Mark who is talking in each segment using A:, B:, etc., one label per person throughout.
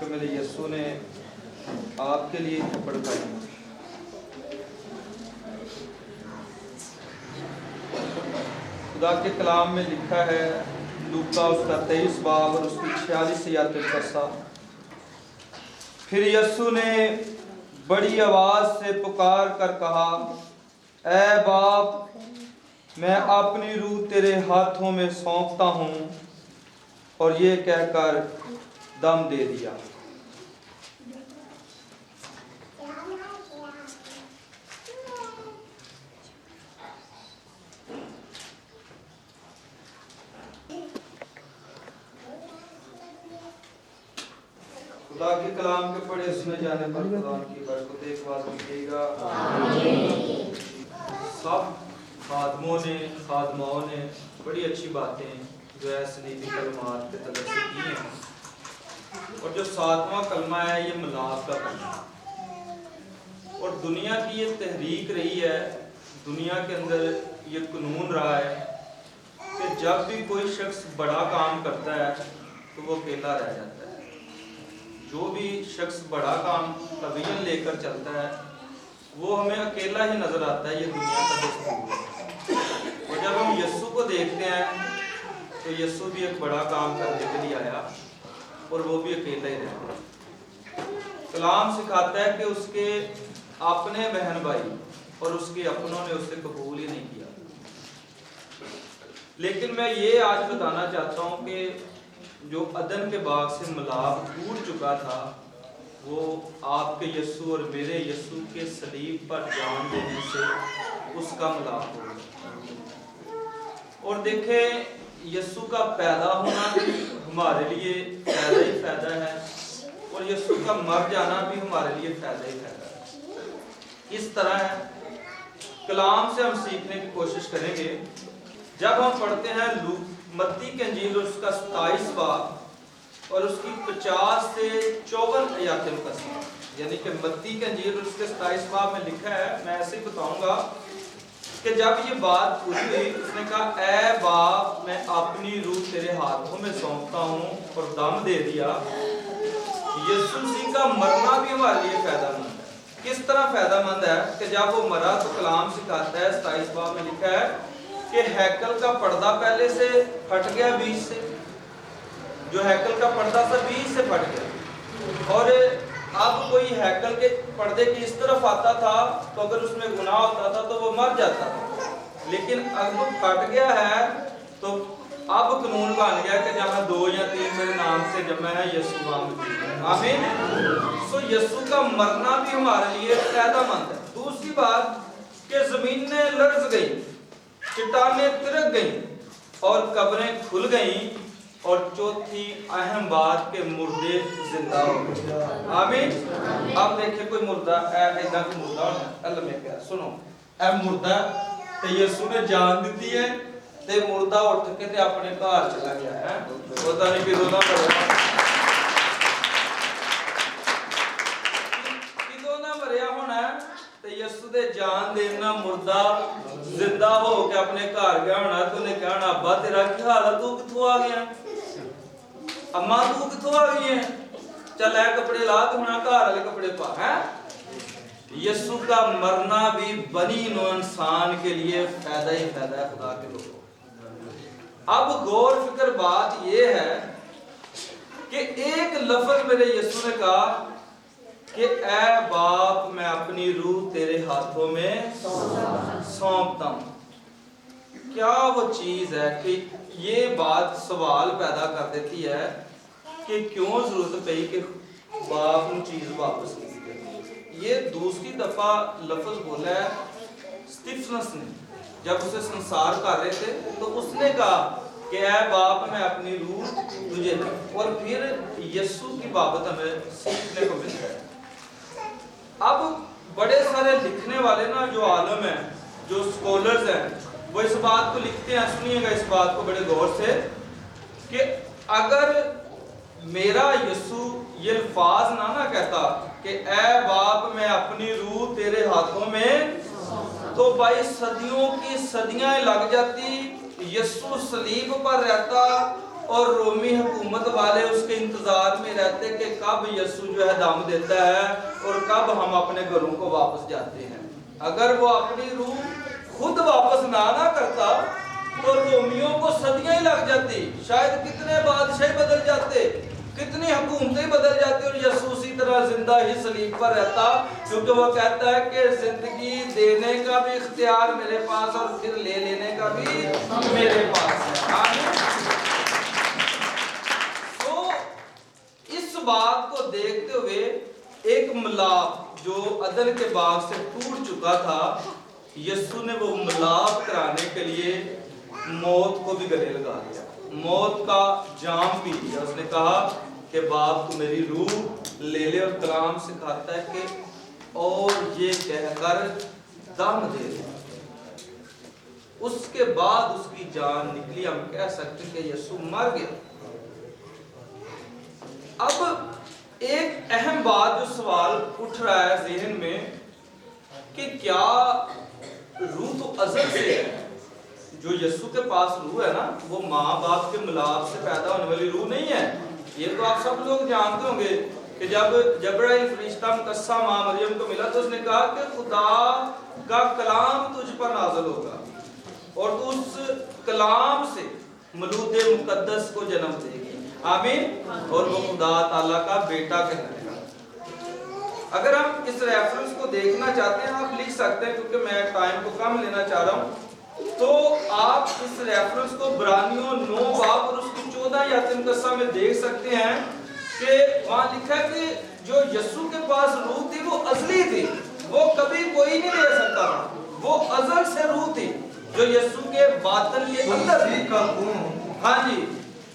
A: کہ میرے یسوع نے آپ کے لیے پڑھائی۔ خدا کے کلام میں لکھا ہے لوکا اس کا 23 باب اور اس کی 46 سے 43۔ پھر یسوع نے بڑی آواز سے پکار کر کہا، اے باپ، میں اپنی روح تیرے ہاتھوں میں سونپتا ہوں، اور یہ کہہ کر دم دے دیا۔ خدا کے کلام کے پڑھے سنے جانے پر خدا کی برکت ایک بات ملے گا۔ سب خادماؤں نے بڑی اچھی باتیں جو ہے سلیبی کلمات کے طرف سے کی ہیں، اور جو 7واں کلمہ ہے یہ ملاپ کا کلمہ ہے، اور دنیا کی یہ تحریک رہی ہے، دنیا کے اندر یہ قانون رہا ہے کہ جب بھی کوئی شخص بڑا کام کرتا ہے تو وہ اکیلا رہ جاتا ہے۔ جو بھی شخص بڑا کام کا ویژن لے کر چلتا ہے وہ ہمیں اکیلا ہی نظر آتا ہے، یہ دنیا کا دستور ہے۔ اور جب ہم یسوع کو دیکھتے ہیں تو یسوع بھی ایک بڑا کام کرنے کے لیے آیا اور وہ بھی اکیلا ہی رہا۔ کلام سکھاتا ہے کہ اس کے اپنے بہن بھائی اور اس کے اپنوں نے اسے قبول ہی نہیں کیا۔ لیکن میں یہ آج بتانا چاہتا ہوں کہ جو عدن کے باغ سے ملاپ ٹوٹ چکا تھا وہ آپ کے یسوع اور میرے یسوع کے صلیب پر جان دینے سے اس کا ملاپ ہو گیا۔ اور دیکھیں، یسوع کا پیدا ہونا بھی ہمارے لیے فائدہ ہی فائدہ ہے، اور یسوع کا مر جانا بھی ہمارے لیے فائدہ ہی فائدہ ہے۔ اس طرح ہے، کلام سے ہم سیکھنے کی کوشش کریں گے۔ جب ہم پڑھتے ہیں متی کی انجیل اور اس کا 27 باب اور اس کی 50 سے 54 آیات مقدسہ، یعنی کہ متی کی انجیل اور اس کے 27 باب میں لکھا ہے، میں ایسے ہی بتاؤں گا کہ جب یہ بات پوری ہوئی، اس نے کہا، اے باپ، میں اپنی روح تیرے ہاتھوں میں سونپتا ہوں، اور دم دے دیا۔ یسوع مسیح کا مرنا بھی ہمارے لیے فائدہ مند ہے۔ کس طرح فائدہ مند ہے کہ جب وہ مرا تو کلام سکھاتا ہے 27 باب میں لکھا ہے کہ ہیکل کا پردہ پہلے سے پھٹ گیا بیچ سے، جو ہیکل کا پردہ تھا بیچ سے پھٹ گیا، اور اب کوئی ہیکل کے پردے کی اس طرف آتا تھا تو اگر اس میں گناہ ہوتا تھا تو وہ مر جاتا تھا، لیکن اب وہ پھٹ گیا ہے تو اب قانون بن گیا کہ جہاں 2 یا 3 میرے نام سے جمع ہے، یسوع آمین۔ سو یسوع کا مرنا بھی ہمارے لیے فائدہ مند ہے۔ دوسری بات کہ زمینیں لرز گئیں، چٹانیں ترک گئیں اور قبریں کھل گئیں، اور چوتھی اہم بات کہ مردے زندہ ہو گئے، آمین۔ اب دیکھیں کوئی مردہ ایسا کوئی مردہ ہونا ہے، اللہ میں کہا سنو، اے مردہ تے یسوع نے جان دیتی ہے تے مردہ اٹھ کے تے اپنے گھر چلا گیا ہے، پتہ نہیں کدوں نہ مریا ہونا ہے تے یسوع دے جان دینا مردہ زندہ ہو کے اپنے گھر گیا ہونا، تو نے کہنا، ابا تیرا کی حال ہے، تو کتوں آ گیا، اماں تو کتوں آ گئی ہے، چل اے کپڑے لا تو ہونا گھر والے کپڑے پا ہے۔ یسوع کا مرنا بھی بنی نوع انسان کے لیے فائدہ ہی فائدہ ہے، خدا کے لوگوں۔ اب غور فکر بات یہ ہے کہ ایک لفظ میرے یسوع نے کہا کہ اے باپ، میں اپنی روح تیرے ہاتھوں میں سونپتا ہوں۔ کیا وہ چیز ہے کہ یہ بات سوال پیدا کر دیتی ہے کہ کیوں ضرورت پئی کہ باپ ان چیز واپس کی جائے۔ یہ دوسری دفعہ لفظ بولا ہے سٹیفنس نے، جب اسے سنسار کر رہے تھے تو اس نے کہا کہ اے باپ، میں اپنی روح تجھے، اور پھر یسوع کی بابت ہمیں سیکھنے کو ملتا ہے۔ اب بڑے سارے لکھنے والے نا، جو عالم ہیں، جو سکولرز ہیں، وہ اس بات کو لکھتے ہیں، سنیے گا اس بات کو بڑے غور سے، کہ اگر میرا یسوع یہ الفاظ نہ کہتا کہ اے باپ، میں اپنی روح تیرے ہاتھوں میں، تو بھائی صدیوں کی صدیاں لگ جاتی، یسوع صلیب پر رہتا، اور رومی حکومت والے اس کے انتظار میں رہتے کہ کب یسوع جو ہے دم دیتا ہے اور کب ہم اپنے گھروں کو واپس جاتے ہیں۔ اگر وہ اپنی روح خود واپس نہ کرتا تو رومیوں کو صدیاں ہی لگ جاتی، شاید کتنے بادشاہ بدل جاتے، کتنی حکومتیں بدل جاتی، اور یسوع اسی طرح زندہ ہی صلیب پر رہتا، کیونکہ وہ کہتا ہے کہ زندگی دینے کا بھی اختیار میرے پاس اور پھر لے لینے کا بھی میرے پاس ہے۔ آمین۔ تو اس بات کو دیکھتے ہوئے ایک ملاپ جو عدن کے باغ سے ٹوٹ چکا تھا، یسوع نے وہ ملاپ کرانے کے لیے موت کو بھی گلے لگا دیا، موت کا جام پی لیا۔ اس نے کہا کہ باپ تو میری روح لے لے، اور کلام سکھاتا ہے کہ اور یہ کہہ کر دم دے دے۔ اس کے بعد اس کی جان نکلی، ہم کہہ سکتے کہ یسوع مر گیا۔ اب ایک اہم بات جو سوال اٹھ رہا ہے ذہن میں کہ کیا روح تو ازل سے ہے، جو یسوع کے پاس روح ہے نا وہ ماں باپ کے ملاپ سے پیدا ہونے والی روح نہیں ہے۔ یہ تو آپ سب لوگ جانتے ہوں گے کہ جب جبرائیل فرشتہ مقدسہ ماں مریم کو ملا تو اس نے کہا کہ خدا کا کلام تجھ پر نازل ہوگا اور تو اس کلام سے مولود مقدس کو جنم دے گی، آمین، اور وہ خدا تعالیٰ کا بیٹا کہلائے گا۔ اگر ہم اس ریفرنس کو دیکھنا چاہتے ہیں آپ لکھ سکتے ہیں، کیونکہ میں ٹائم کو کم لینا چاہ رہا ہوں، تو آپ اس ریفرنس کو برانیوں 9 باب اور اس کی 14 آیات مقدسہ میں دیکھ سکتے ہیں کہ وہاں لکھا ہے کہ جو یسوع کے پاس روح تھی وہ ازلی تھی، وہ کبھی کوئی نہیں لے سکتا تھا، وہ ازل سے روح تھی جو یسوع کے باطن کے اندر تھی۔ ہاں جی،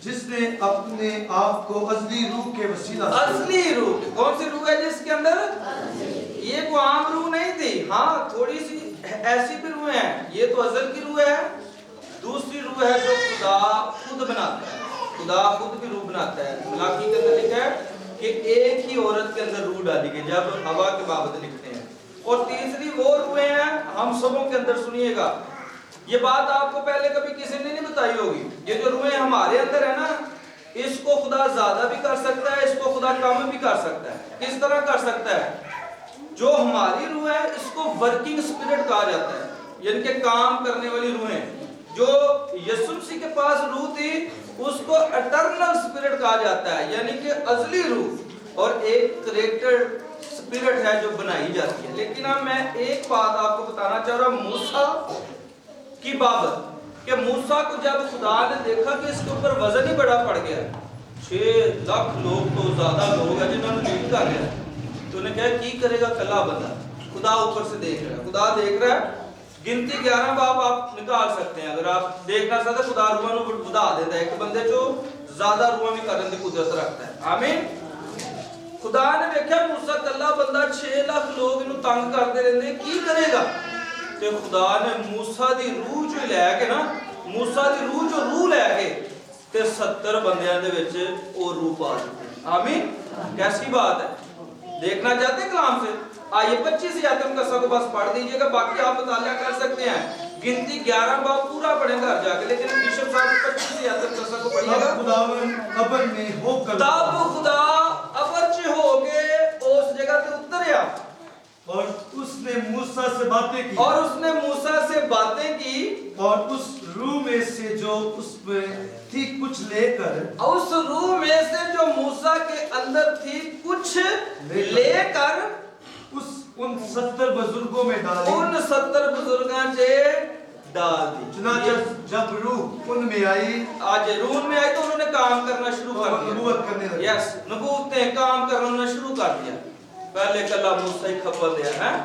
B: جس نے اپنے آپ کو ازلی روح کے وسیلہ سے،
A: ازلی روح کون سی روح ہے جس کے اندر؟ یہ کوئی عام روح نہیں تھی، ہاں تھوڑی سی ایسی بھی روح ہیں، یہ تو ازل کی روح ہے۔ دوسری روح ہے جو خدا خود بناتا ہے، خدا خود بھی روح بناتا ہے۔ ملاکی کے اندر لکھا ہے کہ ایک ہی عورت کے اندر روح ڈالی گئی، جب ہوا کے بابت لکھتے ہیں۔ اور تیسری وہ روحیں ہیں ہم سبوں کے اندر، سنیے گا یہ بات آپ کو پہلے کبھی کسی نے نہیں بتائی ہوگی، یہ جو روحیں ہمارے اندر ہے نا اس کو خدا زیادہ بھی کر سکتا ہے، اس کو خدا کم بھی کر سکتا ہے۔ کس طرح کر سکتا ہے؟ جو ہماری روح ہے اس کو ورکنگ سپرٹ کہا جاتا ہے، یعنی کہ کام کرنے والی روحیں۔ جو یسوع مسیح کے پاس روح تھی اس کو اٹرنل سپرٹ کہا جاتا ہے، یعنی کہ ازلی روح، اور ایک کریکٹر سپرٹ ہے جو بنائی جاتی ہے۔ لیکن اب میں ایک بات آپ کو بتانا چاہ رہا ہوں موسیٰ کی بابت، کہ موسیٰ کو جب خدا نے دیکھا کہ اس کے اوپر وزن ہی بڑا پڑ گیا، 6 لاکھ لوگ تو زیادہ لوگ ہیں جنہوں نے لیڈ کر لیا، تو انہیں کہا کی کرے گا کلا بندہ؟ خدا اوپر سے دیکھ رہا ہے، خدا دیکھ رہا ہے۔ گنتی 11 باب آپ نکال سکتے ہیں، اگر آپ دیکھنا چاہتے ہیں خدا روحاں نوں بڑھا دیتا ہے، ایک بندے جو زیادہ روحاں بھی کرنے کی قدرت رکھتا ہے، آمین۔ خدا نے دیکھا موسیٰ کلا بندہ 6 لاکھ لوگ انہوں تنگ کرتے رہتے کی کرے گا، تے خدا نے موسیٰ دی روح جو لے کے نا، موسیٰ دی روح جو روح لے کے تے 70 بندیاں دے وچ او روح پا دیتے، آمین۔ کیسی بات ہے؟ دیکھنا چاہتے ہیں کلام سے؟ آئیے 25 آیت مقدسہ کو بس پڑھ دیجئے گا، باقی آپ مطالعہ کر سکتے ہیں۔ گنتی 11 باب پورا پڑھیں گا جا کے، لیکن بشپ صاحب 25 آیت مقدسہ کو پڑھیے گا۔
B: خداوند ابر میں ہو کر،
A: تب خدا ابر چ ہو کے اس جگہ تے اتریا
B: اور اس نے موسیٰ سے باتیں کی،
A: اور اس نے موسیٰ سے باتیں کی،
B: اور اس روح میں سے جو اس میں تھی کچھ لے کر،
A: اس روح میں سے جو موسیٰ کے اندر تھی کچھ لے کر
B: ان 70 بزرگوں میں ڈالی،
A: ان 70 بزرگاں سے ڈال دی۔
B: چنانچہ جب روح ان میں آئی،
A: آج روح میں آئی تو انہوں نے کام کرنا شروع کر دیا،
B: نبوت کرنے لگے،
A: یس نبوت نے کام کرنا شروع کر دیا۔ پہلے کلا موسیٰ ہی کھپا دیا ہے،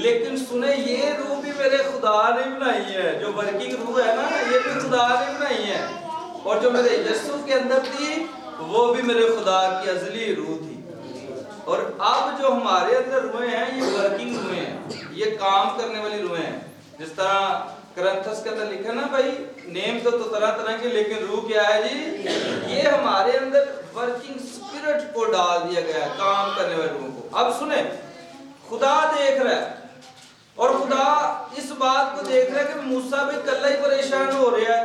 A: لیکن سنیں یہ روح بھی میرے خدا نے بنائی ہے، جو ورکنگ روح ہے نا یہ بھی خدا نے بنائی ہے، اور جو میرے یسوع کے اندر تھی وہ بھی میرے خدا کی ازلی روح تھی۔ اور اب جو ہمارے اندر روحیں ہیں یہ ورکنگ روحیں ہیں، یہ کام کرنے والی روحیں ہیں۔ جس طرح کرنتھس کے اندر لکھا نا بھائی نیم تو طرح طرح کی، لیکن روح کیا ہے جی؟ یہ ہمارے اندر ورکنگ سپرٹ کو ڈال دیا گیا ہے، کام کرنے والے روحوں کو۔ اب سنیں خدا دیکھ رہا ہے، اور خدا اس بات کو دیکھ رہا ہے کہ موسیٰ بھی کلا ہی پریشان ہو رہا ہے،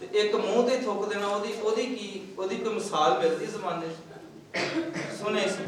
A: ਤੇ ਇੱਕ ਮੂੰਹ ਤੇ ਥੁਕ ਦੇਣਾ, ਉਹਦੀ ਕੋਈ ਮਿਸਾਲ ਮਿਲਦੀ ਜ਼ਮਾਨੇ 'ਚ ਸੁਣੇ ਸੀ।